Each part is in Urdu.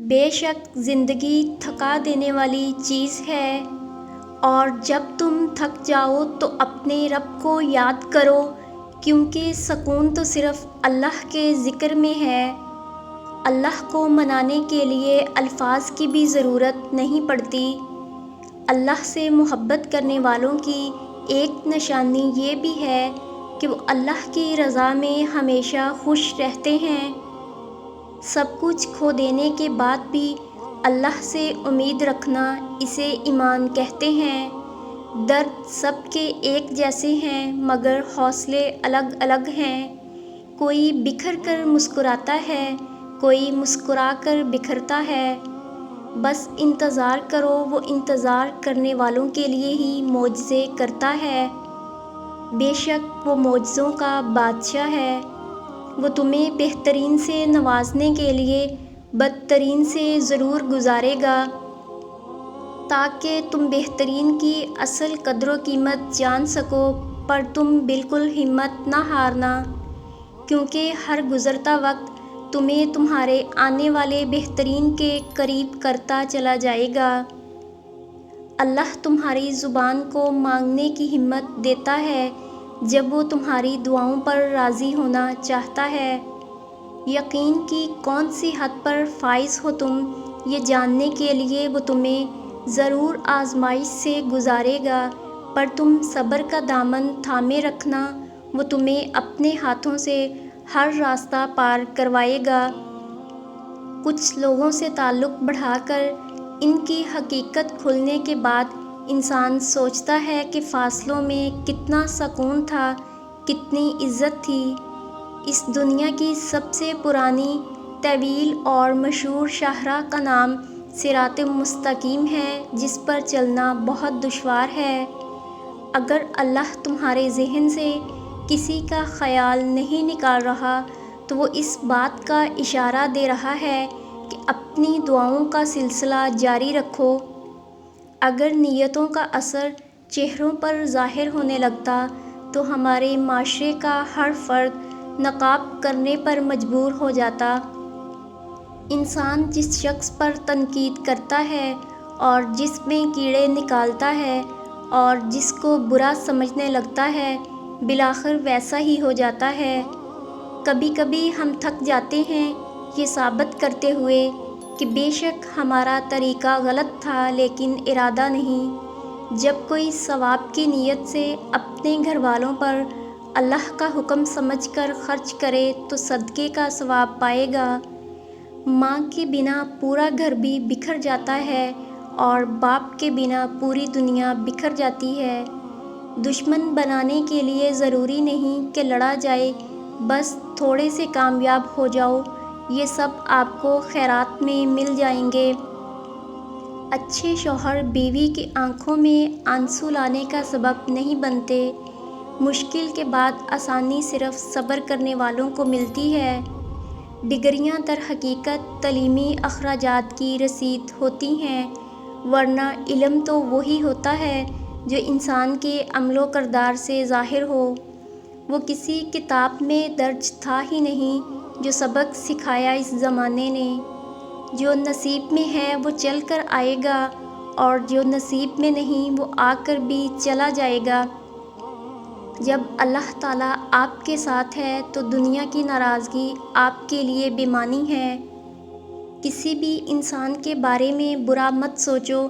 بے شک زندگی تھکا دینے والی چیز ہے، اور جب تم تھک جاؤ تو اپنے رب کو یاد کرو، کیونکہ سکون تو صرف اللہ کے ذکر میں ہے۔ اللہ کو منانے کے لیے الفاظ کی بھی ضرورت نہیں پڑتی۔ اللہ سے محبت کرنے والوں کی ایک نشانی یہ بھی ہے کہ وہ اللہ کی رضا میں ہمیشہ خوش رہتے ہیں۔ سب کچھ کھو دینے کے بعد بھی اللہ سے امید رکھنا اسے ایمان کہتے ہیں۔ درد سب کے ایک جیسے ہیں مگر حوصلے الگ الگ ہیں۔ کوئی بکھر کر مسکراتا ہے، کوئی مسکرا کر بکھرتا ہے۔ بس انتظار کرو، وہ انتظار کرنے والوں کے لیے ہی معجزے کرتا ہے۔ بے شک وہ معجزوں کا بادشاہ ہے۔ وہ تمہیں بہترین سے نوازنے کے لیے بدترین سے ضرور گزارے گا، تاکہ تم بہترین کی اصل قدر و قیمت جان سکو۔ پر تم بالکل ہمت نہ ہارنا، کیونکہ ہر گزرتا وقت تمہیں تمہارے آنے والے بہترین کے قریب کرتا چلا جائے گا۔ اللہ تمہاری زبان کو مانگنے کی ہمت دیتا ہے جب وہ تمہاری دعاؤں پر راضی ہونا چاہتا ہے۔ یقین کی کون سی حد پر فائز ہو تم، یہ جاننے کے لیے وہ تمہیں ضرور آزمائش سے گزارے گا، پر تم صبر کا دامن تھامے رکھنا، وہ تمہیں اپنے ہاتھوں سے ہر راستہ پار کروائے گا۔ کچھ لوگوں سے تعلق بڑھا کر ان کی حقیقت کھلنے کے بعد انسان سوچتا ہے کہ فاصلوں میں کتنا سکون تھا، کتنی عزت تھی۔ اس دنیا کی سب سے پرانی، طویل اور مشہور شاہراہ کا نام صراط مستقیم ہے، جس پر چلنا بہت دشوار ہے۔ اگر اللہ تمہارے ذہن سے کسی کا خیال نہیں نکال رہا تو وہ اس بات کا اشارہ دے رہا ہے کہ اپنی دعاؤں کا سلسلہ جاری رکھو۔ اگر نیتوں کا اثر چہروں پر ظاہر ہونے لگتا تو ہمارے معاشرے کا ہر فرد نقاب کرنے پر مجبور ہو جاتا۔ انسان جس شخص پر تنقید کرتا ہے اور جس میں کیڑے نکالتا ہے اور جس کو برا سمجھنے لگتا ہے، بالآخر ویسا ہی ہو جاتا ہے۔ کبھی کبھی ہم تھک جاتے ہیں یہ ثابت کرتے ہوئے کہ بے شک ہمارا طریقہ غلط تھا، لیکن ارادہ نہیں۔ جب کوئی ثواب کی نیت سے اپنے گھر والوں پر اللہ کا حکم سمجھ کر خرچ کرے تو صدقے کا ثواب پائے گا۔ ماں کے بنا پورا گھر بھی بکھر جاتا ہے اور باپ کے بنا پوری دنیا بکھر جاتی ہے۔ دشمن بنانے کے لیے ضروری نہیں کہ لڑا جائے، بس تھوڑے سے کامیاب ہو جاؤ، یہ سب آپ کو خیرات میں مل جائیں گے۔ اچھے شوہر بیوی کی آنکھوں میں آنسو لانے کا سبب نہیں بنتے۔ مشکل کے بعد آسانی صرف صبر کرنے والوں کو ملتی ہے۔ ڈگریاں در حقیقت تعلیمی اخراجات کی رسید ہوتی ہیں، ورنہ علم تو وہی ہوتا ہے جو انسان کے عمل و کردار سے ظاہر ہو۔ وہ کسی کتاب میں درج تھا ہی نہیں جو سبق سکھایا اس زمانے نے۔ جو نصیب میں ہے وہ چل کر آئے گا، اور جو نصیب میں نہیں وہ آ کر بھی چلا جائے گا۔ جب اللہ تعالیٰ آپ کے ساتھ ہے تو دنیا کی ناراضگی آپ کے لیے بےمعنی ہے۔ کسی بھی انسان کے بارے میں برا مت سوچو،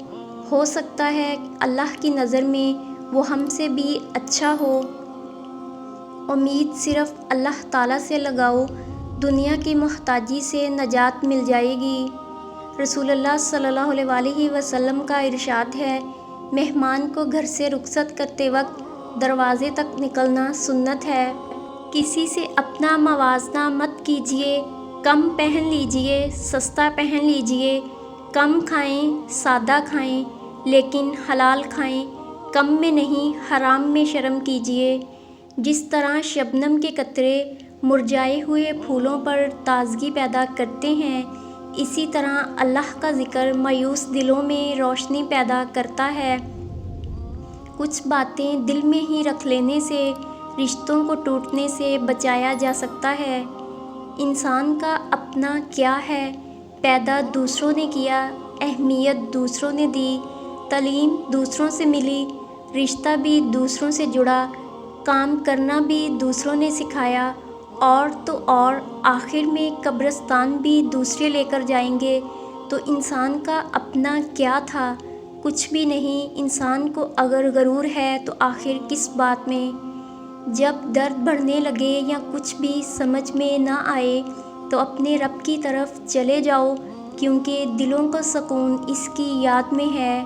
ہو سکتا ہے اللہ کی نظر میں وہ ہم سے بھی اچھا ہو۔ امید صرف اللہ تعالیٰ سے لگاؤ، دنیا کی محتاجی سے نجات مل جائے گی۔ رسول اللہ صلی اللہ علیہ وآلہ وسلم کا ارشاد ہے، مہمان کو گھر سے رخصت کرتے وقت دروازے تک نکلنا سنت ہے۔ کسی سے اپنا موازنہ مت کیجیے، کم پہن لیجیے، سستا پہن لیجیے، کم کھائیں، سادہ کھائیں، لیکن حلال کھائیں، کم میں نہیں حرام میں شرم کیجیے۔ جس طرح شبنم کے قطرے مرجھائے ہوئے پھولوں پر تازگی پیدا کرتے ہیں، اسی طرح اللہ کا ذکر مایوس دلوں میں روشنی پیدا کرتا ہے۔ کچھ باتیں دل میں ہی رکھ لینے سے رشتوں کو ٹوٹنے سے بچایا جا سکتا ہے۔ انسان کا اپنا کیا ہے، پیدا دوسروں نے کیا، اہمیت دوسروں نے دی، تعلیم دوسروں سے ملی، رشتہ بھی دوسروں سے جڑا، کام کرنا بھی دوسروں نے سکھایا، اور تو اور آخر میں قبرستان بھی دوسرے لے کر جائیں گے، تو انسان کا اپنا کیا تھا؟ کچھ بھی نہیں۔ انسان کو اگر غرور ہے تو آخر کس بات میں؟ جب درد بڑھنے لگے یا کچھ بھی سمجھ میں نہ آئے تو اپنے رب کی طرف چلے جاؤ، کیونکہ دلوں کا سکون اس کی یاد میں ہے۔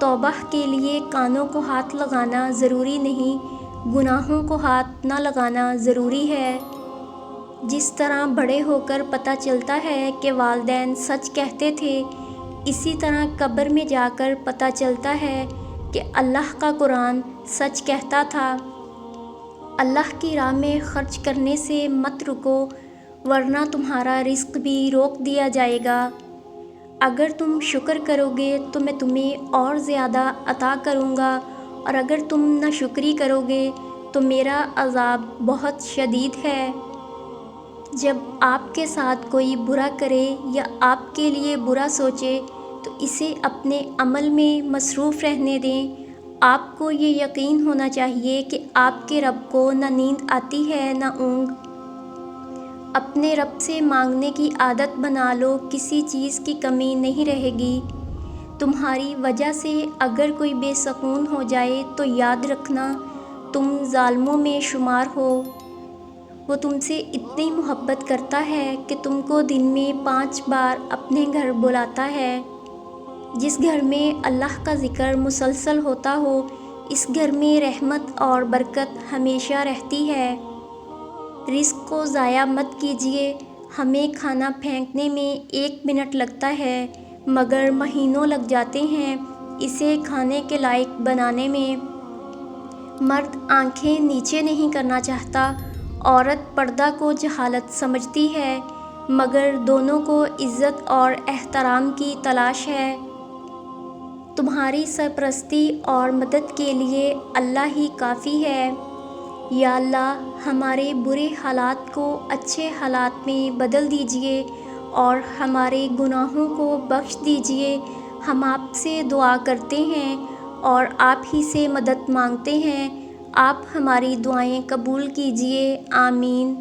توبہ کے لیے کانوں کو ہاتھ لگانا ضروری نہیں، گناہوں کو ہاتھ نہ لگانا ضروری ہے۔ جس طرح بڑے ہو کر پتہ چلتا ہے کہ والدین سچ کہتے تھے، اسی طرح قبر میں جا کر پتہ چلتا ہے کہ اللہ کا قرآن سچ کہتا تھا۔ اللہ کی راہ میں خرچ کرنے سے مت رکو، ورنہ تمہارا رزق بھی روک دیا جائے گا۔ اگر تم شکر کرو گے تو میں تمہیں اور زیادہ عطا کروں گا، اور اگر تم ناشکری کرو گے تو میرا عذاب بہت شدید ہے۔ جب آپ کے ساتھ کوئی برا کرے یا آپ کے لیے برا سوچے تو اسے اپنے عمل میں مصروف رہنے دیں۔ آپ کو یہ یقین ہونا چاہیے کہ آپ کے رب کو نہ نیند آتی ہے نہ اونگ۔ اپنے رب سے مانگنے کی عادت بنا لو، کسی چیز کی کمی نہیں رہے گی۔ تمہاری وجہ سے اگر کوئی بے سکون ہو جائے تو یاد رکھنا تم ظالموں میں شمار ہو۔ وہ تم سے اتنی محبت کرتا ہے کہ تم کو دن میں 5 بار اپنے گھر بلاتا ہے۔ جس گھر میں اللہ کا ذکر مسلسل ہوتا ہو، اس گھر میں رحمت اور برکت ہمیشہ رہتی ہے۔ رزق کو ضائع مت کیجیے۔ ہمیں کھانا پھینکنے میں 1 منٹ لگتا ہے، مگر مہینوں لگ جاتے ہیں اسے کھانے کے لائق بنانے میں۔ مرد آنکھیں نیچے نہیں کرنا چاہتا، عورت پردہ کو جہالت سمجھتی ہے، مگر دونوں کو عزت اور احترام کی تلاش ہے۔ تمہاری سرپرستی اور مدد کے لیے اللہ ہی کافی ہے۔ یا اللہ، ہمارے برے حالات کو اچھے حالات میں بدل دیجیے اور ہمارے گناہوں کو بخش دیجیے۔ ہم آپ سے دعا کرتے ہیں اور آپ ہی سے مدد مانگتے ہیں۔ آپ ہماری دعائیں قبول کیجیے، آمین۔